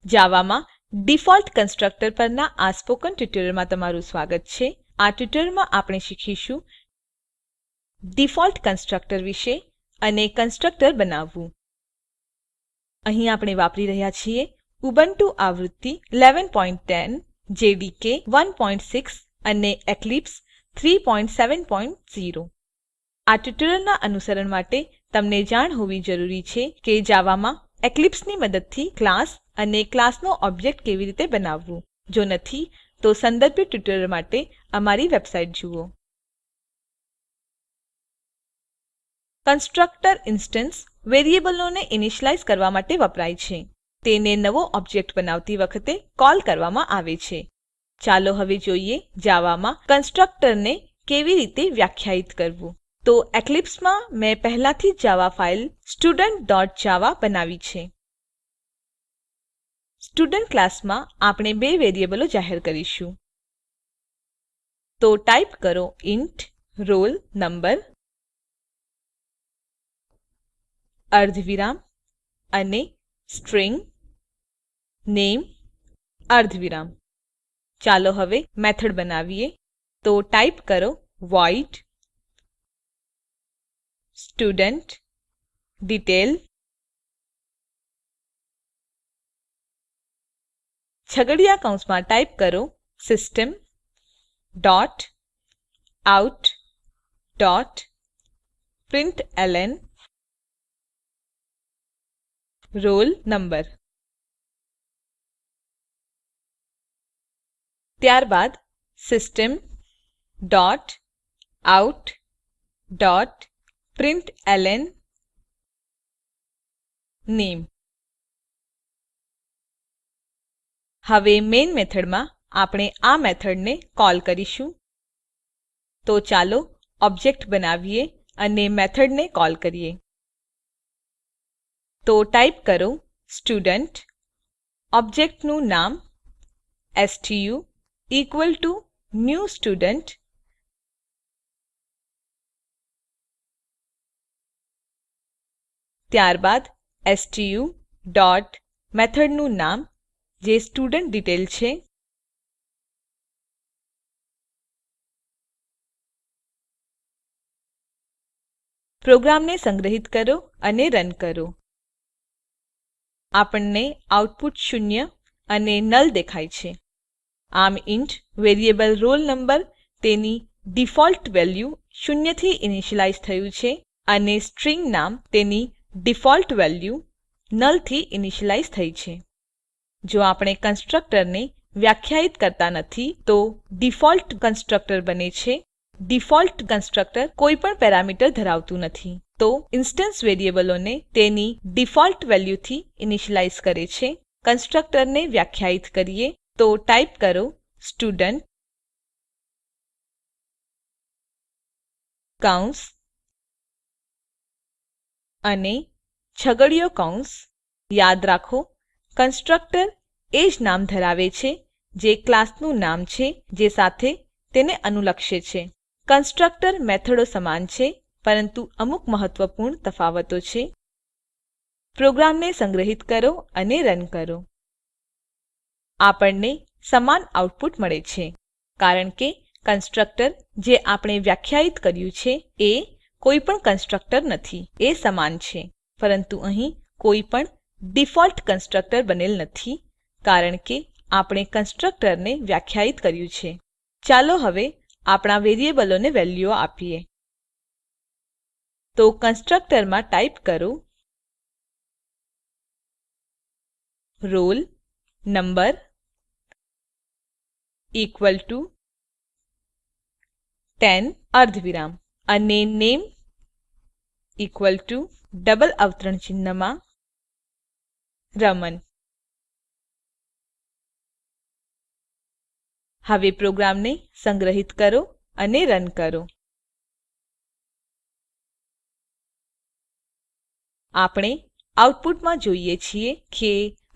જાવામાં default constructor પરના આ સ્પોકન ટ્યુટોરીયલમાં તમારું સ્વાગત છે. આ ટ્યુટોરીયલમાં આપણે શીખીશું ડિફોલ્ટ કન્સ્ટ્રક્ટર વિશે અને કન્સ્ટ્રક્ટર બનાવવું. અહીં આપણે વાપરી રહ્યા છીએ ઉબુન્ટુ આવૃત્તિ 1110, જેડીકે 16 અને એક્લિપ્સ 370. આ ટ્યુટોરીયલના અનુસરણ માટે તમને જાણ હોવી જરૂરી છે કે જાવામાં એક્લિપ્સની મદદથી ક્લાસ અને ક્લાસનો ઓબ્જેક્ટ કેવી રીતે બનાવવું. જો નથી તો સંદર્ભિત ટ્યુટોરીયલ માટે અમારી વેબસાઇટ જુઓ. કન્સ્ટ્રક્ટર ઇન્સ્ટેન્સ વેરિયેબલોને ઇનિશિયલાઇઝ કરવા માટે વપરાય છે. તેને નવો ઓબ્જેક્ટ બનાવતી વખતે કોલ કરવામાં આવે છે. ચાલો હવે જોઈએ જાવામાં કન્સ્ટ્રક્ટરને કેવી રીતે વ્યાખ્યાયિત કરવું. તો એક્લિપ્સમાં મેં પહેલાથી જ જાવા ફાઇલ student.java બનાવી છે. સ્ટુડન્ટ ક્લાસમાં આપણે બે વેરિયેબલો જાહેર કરીશું. તો ટાઈપ કરો ઇન્ટ roll number અર્ધવિરામ અને સ્ટ્રીંગ name અર્ધવિરામ. ચાલો હવે મેથડ બનાવીએ. તો ટાઈપ કરો void studentDetail છગડીયા કૌંસમાં ટાઈપ કરો system dot out dot println roll number. ત્યારબાદ system dot out dot println name. હવે મેઇન મેથડમાં આપણે આ મેથડને કોલ કરીશું. તો ચાલો ઓબ્જેક્ટ બનાવીએ અને મેથડને કોલ કરીએ. તો ટાઈપ કરો સ્ટુડન્ટ ઓબ્જેક્ટનું નામ stu equal to new student. ત્યારબાદ stu ડોટ મેથડનું નામ જે સ્ટુડન્ટડિટેઇલ છે. પ્રોગ્રામને સંગ્રહિત કરો અને રન કરો. આપણને આઉટપુટ 0 અને નલ દેખાય છે. આમ ઇન્ટ વેરિયેબલ roll number તેની ડિફોલ્ટ વેલ્યુ 0 થી ઇનિશિયલાઇઝ થયું છે અને સ્ટ્રીંગ નામ તેની ડિફોલ્ટ વેલ્યુ નલ થી ઇનિશિયલાઇઝ થઈ છે. જો આપણે કન્સ્ટ્રક્ટરને વ્યાખ્યાયિત કરતા નથી તો ડિફોલ્ટ કન્સ્ટ્રક્ટર બને છે. ડિફોલ્ટ કન્સ્ટ્રક્ટર કોઈ પણ પેરામીટર ધરાવતું નથી. તો ઇન્સ્ટેન્સ વેરિયેબલોને તેની ડિફોલ્ટ વેલ્યુથી ઇનિશિયલાઇઝ કરે છે. કન્સ્ટ્રક્ટરને વ્યાખ્યાયિત કરીએ. તો ટાઈપ કરો સ્ટુડન્ટ કૌંસ અને છગડીયો કૌંસ. યાદ રાખો કન્સ્ટ્રક્ટર એ જ નામ ધરાવે છે જે ક્લાસનું નામ છે જે સાથે તેને અનુલક્ષે છે. કન્સ્ટ્રક્ટર મેથડો સમાન છે પરંતુ અમુક મહત્વપૂર્ણ તફાવતો છે. પ્રોગ્રામને સંગ્રહિત કરો અને રન કરો. આપણને સમાન આઉટપુટ મળે છે કારણ કે કન્સ્ટ્રક્ટર જે આપણે વ્યાખ્યાયિત કર્યું છે એ કોઈ પણ કન્સ્ટ્રક્ટર નથી. એ સમાન છે પરંતુ અહીં કોઈ પણ ડિફોલ્ટ કન્સ્ટ્રક્ટર બનેલ નથી કારણ કે આપણે કન્સ્ટ્રક્ટરને વ્યાખ્યાયિત કર્યું છે. ચાલો હવે આપણા વેરિયેબલોને વેલ્યુઓ આપીએ. તો કન્સ્ટ્રક્ટરમાં ટાઈપ કરો roll number ઇક્વલ ટુ 10 અર્ધવિરામ અને name ઇક્વલ ટુ ડબલ અવતરણ ચિહ્નમાં રમન. હવે પ્રોગ્રામને સંગ્રહિત કરો અને રન કરો. આપણે આઉટપુટમાં જોઈએ છીએ કે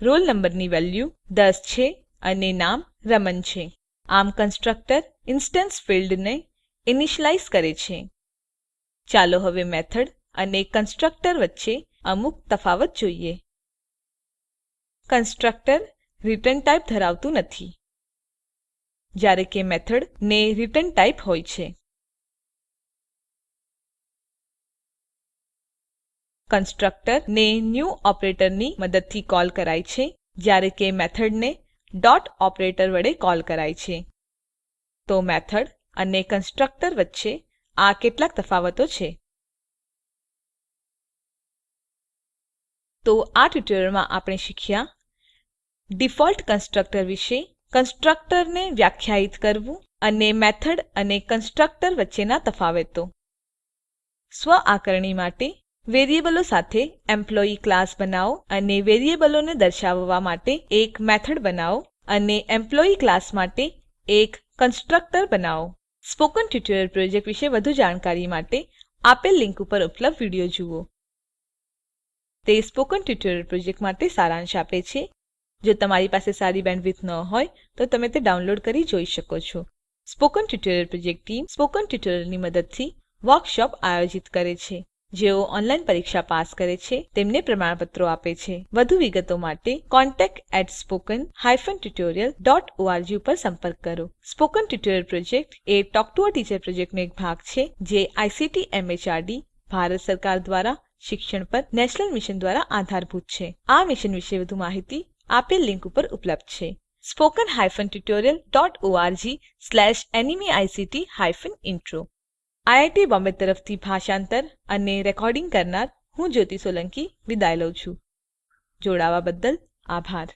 રોલ નંબરની વેલ્યુ 10 છે અને નામ રમન છે. આમ કન્સ્ટ્રક્ટર ઇન્સ્ટેન્સ ફિલ્ડને ઇનિશિયલાઇઝ કરે છે. ચાલો હવે મેથડ અને કન્સ્ટ્રક્ટર વચ્ચે અમુક તફાવત જોઈએ. કન્સ્ટ્રક્ટર રિટર્ન ટાઇપ ધરાવતું નથી, જ્યારે કે મેથડ ને રિટર્ન ટાઇપ હોય છે. કન્સ્ટ્રક્ટર ને ન્યૂ ઓપરેટરની મદદથી કોલ કરાય છે, જ્યારે કે મેથડને ડોટ ઓપરેટર વડે કોલ કરાય છે. તો મેથડ અને કન્સ્ટ્રક્ટર વચ્ચે આ કેટલાક તફાવતો છે. તો આ ટ્યુટોરીયલમાં આપણે શીખ્યા ડિફોલ્ટ કન્સ્ટ્રક્ટર વિશે, કન્સ્ટ્રક્ટરને વ્યાખ્યાયિત કરવું અને મેથડ અને કન્સ્ટ્રક્ટર વચ્ચેના તફાવતો. સ્વ-આકારણી માટે વેરીએબલો સાથે એમ્પ્લોયી ક્લાસ બનાવો અને વેરીએબલોને દર્શાવવા માટે એક મેથડ બનાવો અને એમ્પ્લોયી ક્લાસ માટે એક કન્સ્ટ્રક્ટર બનાવો. સ્પોકન ટ્યુટોરિયલ પ્રોજેક્ટ વિશે વધુ જાણકારી માટે આપેલ લિંક ઉપર ઉપલબ્ધ વિડીયો જુઓ. તે સ્પોકન ટ્યુટોરિયલ પ્રોજેક્ટ માટે સારાંશ આપે છે. જો તમારી પાસે સારી બેન્ડવિડ્થ ન હોય તો તમે તે ડાઉનલોડ કરી જોઈ શકો છો. Spoken tutorial project team spoken ટ્યુટોરિયલની મદદથી વર્કશોપ આયોજિત કરે છે. જેઓ ઓનલાઈન પરીક્ષા પાસ કરે છે તેમને પ્રમાણપત્રો આપે છે. વધુ વિગતો માટે contact@spoken-tutorial.org ઉપર સંપર્ક કરો. Spoken tutorial project A talk to a teacher પ્રોજેક્ટનો એક ભાગ છે, જે આઇસીટી એમએચઆરડી ભારત સરકાર દ્વારા શિક્ષણ પર નેશનલ મિશન દ્વારા આધારભૂત છે. આ મિશન વિશે વધુ માહિતી આપેલ લિંક ઉપર ઉપલબ્ધ છે. spoken-tutorial.org/nmeict-intro. આઈઆઈટી બોમ્બે તરફથી ભાષાંતર અને રેકોર્ડિંગ કરનાર હું જ્યોતિ સોલંકી વિદાય લઉં છું. જોડાવા બદ્દલ આભાર.